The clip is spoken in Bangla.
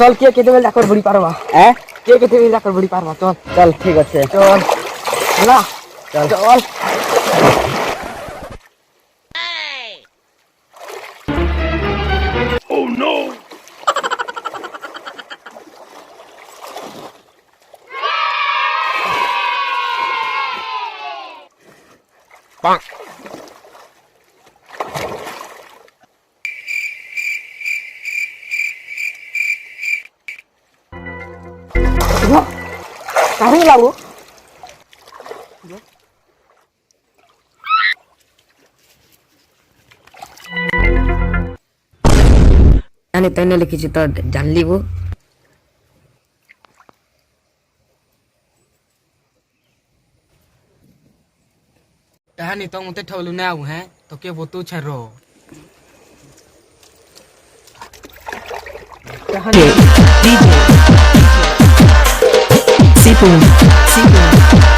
চল কে কেটে মিল ডাকর বুড়ি পারবা হ্যাঁ কে কেটে মিল ডাকর বুড়ি পারবা চল চল ঠিক আছে চল না চল চল কাহিনী লাগু জানি তাই না লিখেছি তো জানলি গো टहनी तो मुते ठवलू ना आऊ हैं तो के बोतू छरो DJ Sipun